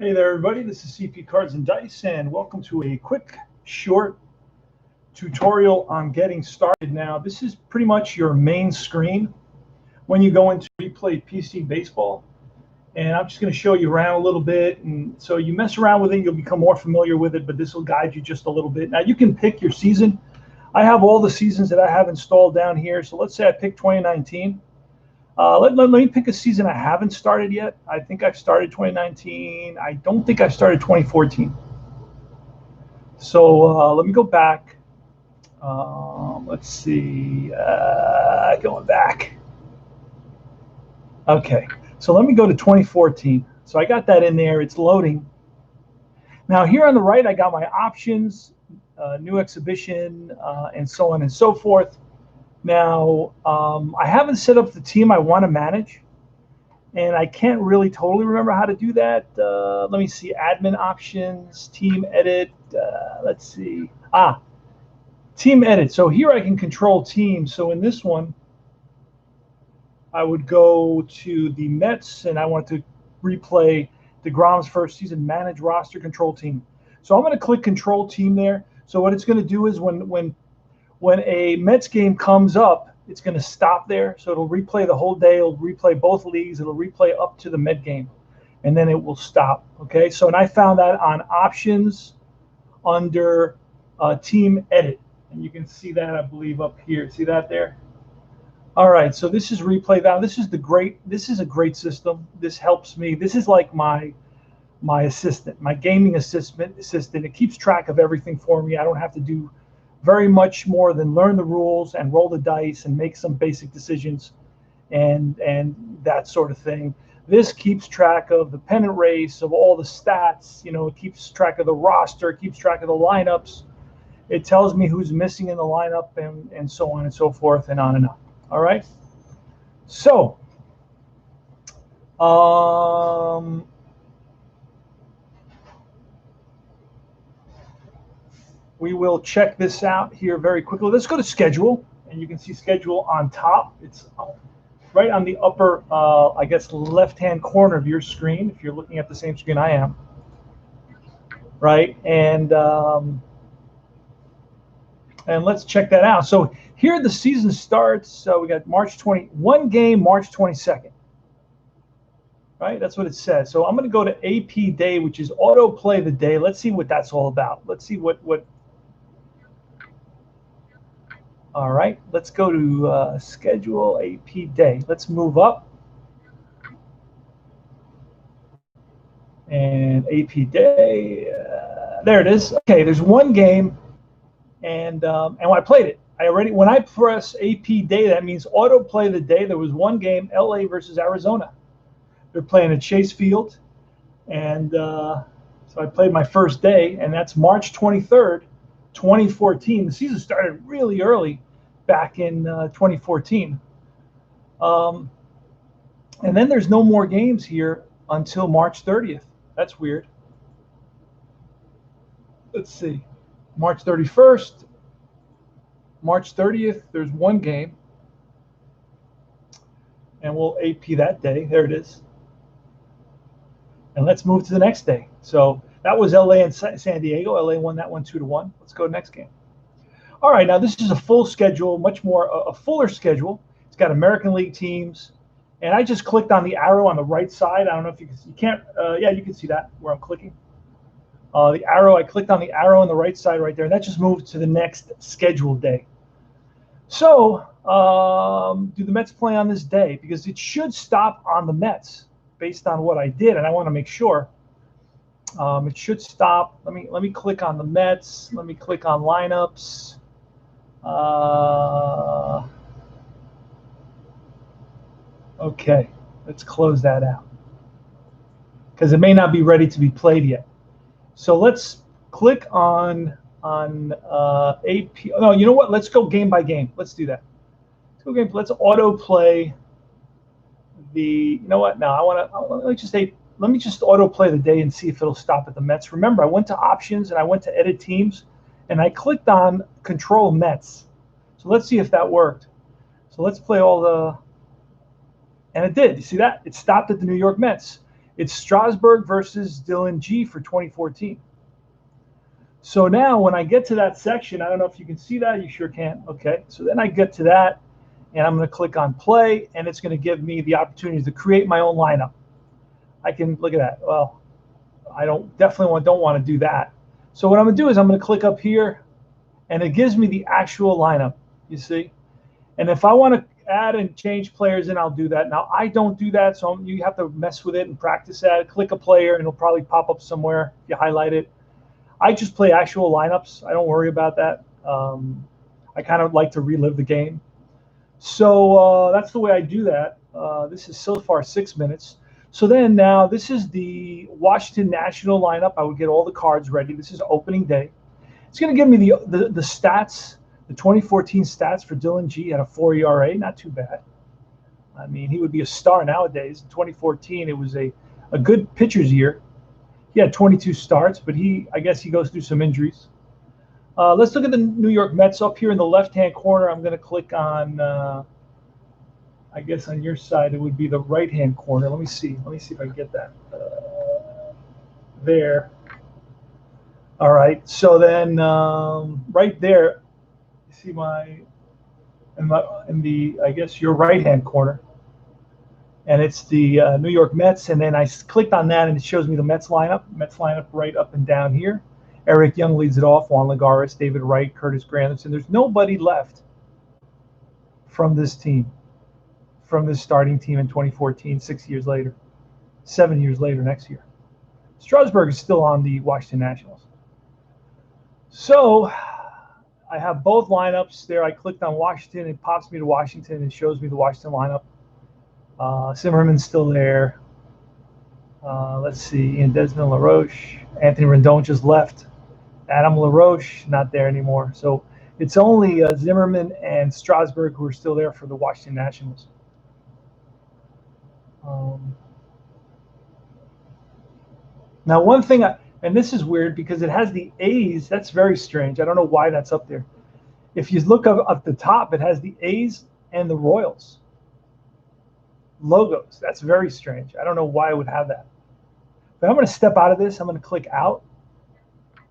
Hey there, everybody. This is CP Cards and Dice, and welcome to a quick, short tutorial on getting started. Now, this is pretty much your main screen when you go into Replay PC Baseball, and I'm just going to show you around a little bit. And so you mess around with it, you'll become more familiar with it, but this will guide you just a little bit. Now, you can pick your season. I have all the seasons that I have installed down here. So let's say I pick 2019. Let me pick a season I haven't started yet. I think I've started 2019. I don't think I've started 2014. So let me go back. Let's see. Going back. Okay. So let me go to 2014. So I got that in there. It's loading. Now here on the right, I got my options, new exhibition, and so on and so forth. Now, I haven't set up the team I want to manage, and I can't really totally remember how to do that. Let me see, admin options, team edit, let's see. Team edit. So here I can control teams. So in this one, I would go to the Mets, and I want to replay DeGrom's first season, manage roster, control team. So I'm going to click control team there. So what it's going to do is when a Mets game comes up, it's going to stop there. So it'll replay the whole day. It'll replay both leagues. It'll replay up to the Met game, and then it will stop. Okay. So, and I found that on options under team edit, and you can see that, I believe, up here. See that there? All right. So this is replay. Now this is a great system. This helps me. This is like my assistant, my gaming assistant. It keeps track of everything for me. I don't have to do very much more than learn the rules and roll the dice and make some basic decisions and that sort of thing. This keeps track of the pennant race, of all the stats. You know, it keeps track of the roster, it keeps track of the lineups. It tells me who's missing in the lineup and so on and so forth and on and on. All right. So, we will check this out here very quickly. Let's go to schedule, and you can see schedule on top. It's right on the upper, I guess, left-hand corner of your screen, if you're looking at the same screen I am. Right, and let's check that out. So here the season starts. So we got March 21 game, March 22nd. Right, that's what it says. So I'm going to go to AP day, which is autoplay the day. Let's see what that's all about. Let's see what. All right, let's go to schedule AP day. Let's move up. And AP day, there it is. Okay, there's one game, and when I played it, when I press AP day, that means autoplay the day. There was one game, LA versus Arizona. They're playing at Chase Field, and so I played my first day, and that's March 23rd. 2014. The season started really early back in 2014. And then there's no more games here until March 30th. That's weird. Let's see. March 31st, March 30th, there's one game. And we'll AP that day. There it is. And let's move to the next day. So that was LA and San Diego. LA won that one 2-1. Let's go to next game. All right, now this is a full schedule, much more a fuller schedule. It's got American League teams, and I just clicked on the arrow on the right side. I don't know if you can't. Yeah, you can see that where I'm clicking. The arrow. I clicked on the arrow on the right side right there, and that just moved to the next scheduled day. So, do the Mets play on this day? Because it should stop on the Mets based on what I did, and I want to make sure. It should stop. Let me click on the Mets. Let me click on lineups. Okay, let's close that out because it may not be ready to be played yet. So let's click on AP. No, you know what? Let's go game by game. Let's do that. Let's go game. Let's autoplay the. You know what? Now I want to. Let me just autoplay the day and see if it'll stop at the Mets. Remember, I went to options and I went to edit teams, and I clicked on control Mets. So let's see if that worked. So let's play all the, and it did. You see that? It stopped at the New York Mets. It's Strasburg versus Dylan G for 2014. So now when I get to that section, I don't know if you can see that. You sure can. Okay. So then I get to that, and I'm going to click on play, and it's going to give me the opportunity to create my own lineup. I can look at that. Well, I definitely don't want to do that. So what I'm going to do is I'm going to click up here, and it gives me the actual lineup, you see? And if I want to add and change players in, I'll do that. Now, I don't do that, so you have to mess with it and practice that. Click a player, and it'll probably pop up somewhere if you highlight it. I just play actual lineups. I don't worry about that. I kind of like to relive the game. So that's the way I do that. This is so far 6 minutes. So then now this is the Washington National lineup. I would get all the cards ready. This is opening day. It's going to give me the stats, the 2014 stats for Dylan G at a 4 ERA. Not too bad. I mean, he would be a star nowadays. In 2014, it was a good pitcher's year. He had 22 starts, but I guess he goes through some injuries. Let's look at the New York Mets up here in the left-hand corner. I'm going to click on, I guess on your side, it would be the right-hand corner. Let me see. Let me see if I can get that. There. All right. So then right there, you see in the, I guess, your right-hand corner. And it's the New York Mets, and then I clicked on that, and it shows me the Mets lineup right up and down here. Eric Young leads it off, Juan Lagares, David Wright, Curtis Granderson. There's nobody left from this team, from this starting team in 2014, 6 years later, 7 years later next year. Strasburg is still on the Washington Nationals. So I have both lineups there. I clicked on Washington, it pops me to Washington, and shows me the Washington lineup. Zimmerman's still there. Let's see, Ian Desmond, LaRoche. Anthony Rendon just left. Adam LaRoche, not there anymore. So it's only Zimmerman and Strasburg who are still there for the Washington Nationals. Now, one thing, and this is weird because it has the A's. That's very strange. I don't know why that's up there. If you look up at the top, it has the A's and the Royals logos. That's very strange. I don't know why I would have that. But I'm going to step out of this. I'm going to click out.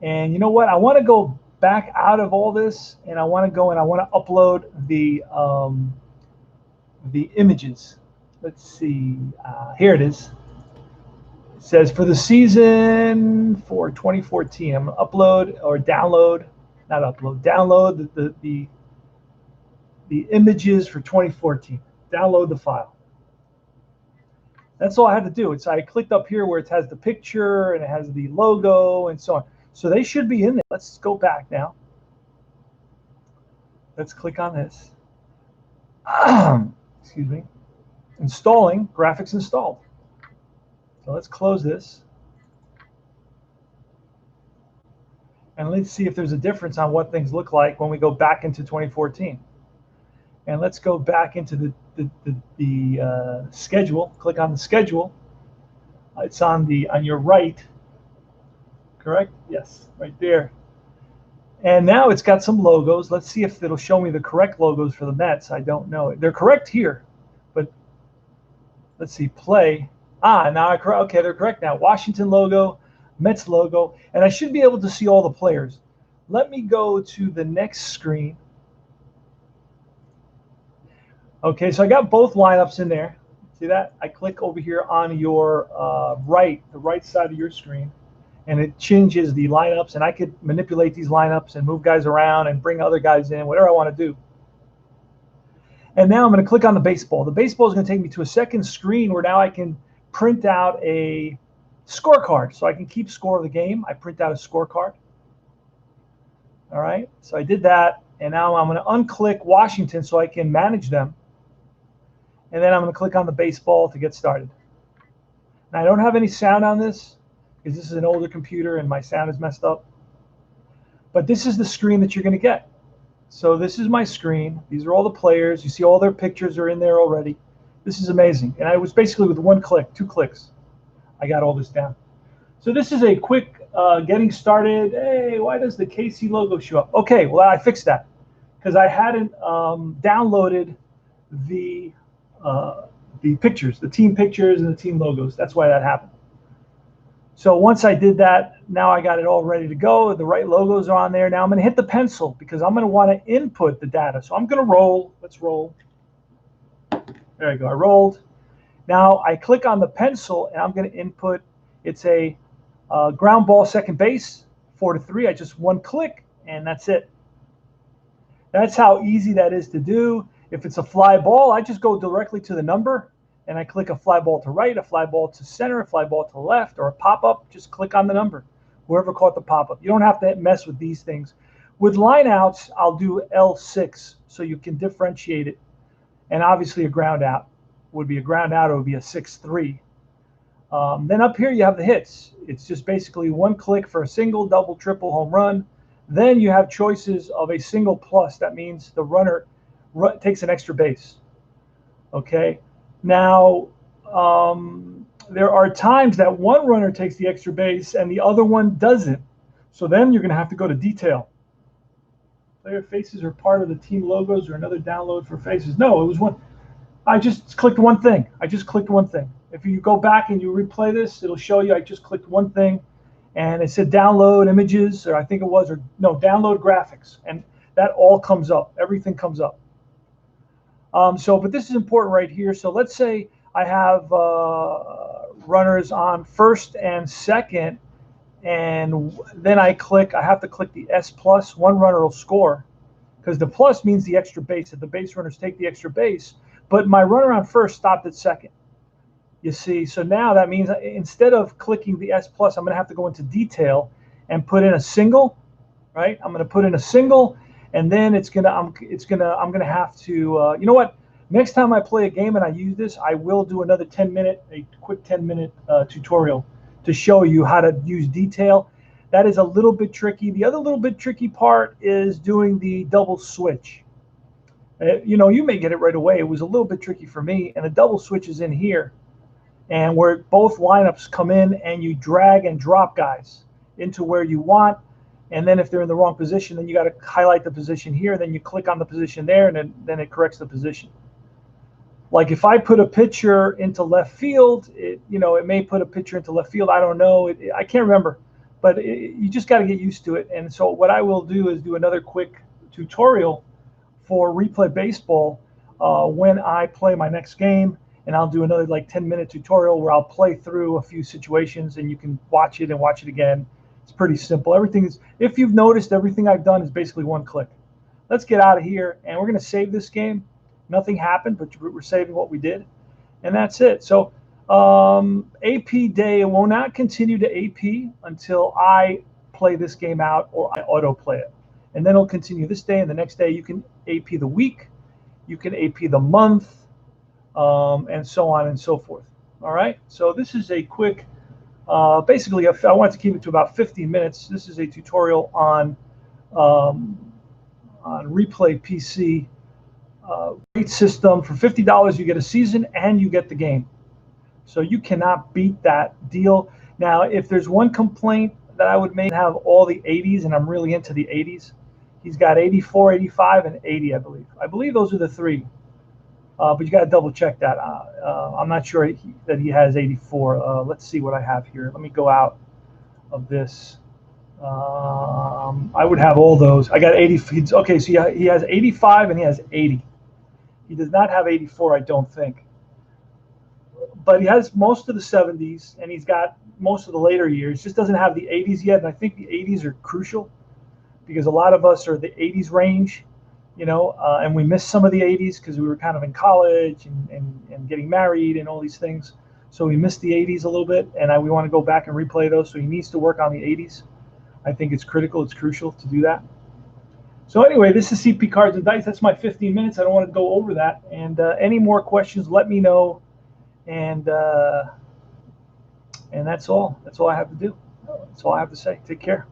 And you know what? I want to go back out of all this, and I want to go and I want to upload the images. Let's see. Here it is. It says for the season for 2014. I'm going to upload or download, not upload, download the images for 2014. Download the file. That's all I had to do. I clicked up here where it has the picture and it has the logo and so on. So they should be in there. Let's go back now. Let's click on this. Excuse me. Installing, graphics installed. So let's close this. And let's see if there's a difference on what things look like when we go back into 2014. And let's go back into the schedule. Click on the schedule. It's on your right. Correct? Yes, right there. And now it's got some logos. Let's see if it'll show me the correct logos for the Mets. I don't know. They're correct here, but let's see. Play. Now okay, they're correct now. Washington logo, Mets logo, and I should be able to see all the players. Let me go to the next screen. Okay, so I got both lineups in there. See that? I click over here on your the right side of your screen, and it changes the lineups, and I could manipulate these lineups and move guys around and bring other guys in, whatever I want to do. And now I'm going to click on the baseball. The baseball is going to take me to a second screen where now I can print out a scorecard. So I can keep score of the game. I print out a scorecard. All right, so I did that, and now I'm going to unclick Washington so I can manage them. And then I'm going to click on the baseball to get started. Now, I don't have any sound on this because this is an older computer and my sound is messed up. But this is the screen that you're going to get. So this is my screen. These are all the players. You see all their pictures are in there already. This is amazing. And I was basically with 1 click, 2 clicks, I got all this down. So this is a quick getting started. Hey, why does the KC logo show up? Okay, well, I fixed that because I hadn't downloaded the pictures, the team pictures and the team logos. That's why that happened. So once I did that, now I got it all ready to go. The right logos are on there. Now I'm going to hit the pencil because I'm going to want to input the data. So I'm going to roll. Let's roll. There you go. I rolled. Now I click on the pencil and I'm going to input. It's a ground ball second base, 4-3. I just one click and that's it. That's how easy that is to do. If it's a fly ball, I just go directly to the number and I click a fly ball to right, a fly ball to center, a fly ball to left, or a pop-up. Just click on the number, whoever caught the pop-up. You don't have to mess with these things. With lineouts, I'll do L6 so you can differentiate it. And obviously a ground out would be a ground out. It would be a 6-3. Then up here you have the hits. It's just basically one click for a single, double, triple, home run. Then you have choices of a single plus. That means the runner takes an extra base. Okay. Now, there are times that one runner takes the extra base and the other one doesn't. So then you're going to have to go to detail. Player faces are part of the team logos or another download for faces. No, it was one. I just clicked one thing. If you go back and you replay this, it'll show you I just clicked one thing. And it said download images, or I think it was, or no, download graphics. And that all comes up. Everything comes up. But this is important right here. So let's say I have runners on first and second, and then I have to click the S plus. One runner will score because the plus means the extra base. If the base runners take the extra base, but my runner on first stopped at second. You see, so now that means instead of clicking the S plus, I'm going to have to go into detail and put in a single, right? I'm going to put in a single, and then I'm going to have to, you know what? Next time I play a game and I use this, I will do another a quick 10-minute tutorial to show you how to use detail. That is a little bit tricky. The other little bit tricky part is doing the double switch. You may get it right away. It was a little bit tricky for me, and the double switch is in here. And where both lineups come in and you drag and drop guys into where you want. And then if they're in the wrong position, then you got to highlight the position here. Then you click on the position there, and then it corrects the position. Like if I put a pitcher into left field, it may put a pitcher into left field. I don't know. I can't remember. But you just got to get used to it. And so what I will do is do another quick tutorial for Replay Baseball when I play my next game. And I'll do another 10-minute tutorial where I'll play through a few situations and you can watch it and watch it again. It's pretty simple. If you've noticed, everything I've done is basically one click. Let's get out of here and we're going to save this game. Nothing happened, but we're saving what we did. And that's it. So AP day will not continue to AP until I play this game out or I auto play it. And then it'll continue this day and the next day. You can AP the week. You can AP the month. And so on and so forth. All right. So this is a quick, basically, I wanted to keep it to about 15 minutes. This is a tutorial on Replay PC. Great system. For $50, you get a season and you get the game. So you cannot beat that deal. Now, if there's one complaint that I would make, have all the 80s, and I'm really into the 80s. He's got 84, 85, and 80, I believe. I believe those are the three. But you got to double check that. I'm not sure that he has 84. Let's see what I have here. Let me go out of this. I would have all those. I got 80. Okay, so he has 85 and he has 80. He does not have 84, I don't think. But he has most of the 70s and he's got most of the later years. Just doesn't have the 80s yet. And I think the 80s are crucial because a lot of us are the 80s range. And we missed some of the 80s because we were kind of in college and getting married and all these things. So we missed the 80s a little bit, and we want to go back and replay those. So he needs to work on the 80s. I think it's critical. It's crucial to do that. So anyway, this is CP Cards and Dice. That's my 15 minutes. I don't want to go over that. And any more questions, let me know. And that's all. That's all I have to do. That's all I have to say. Take care.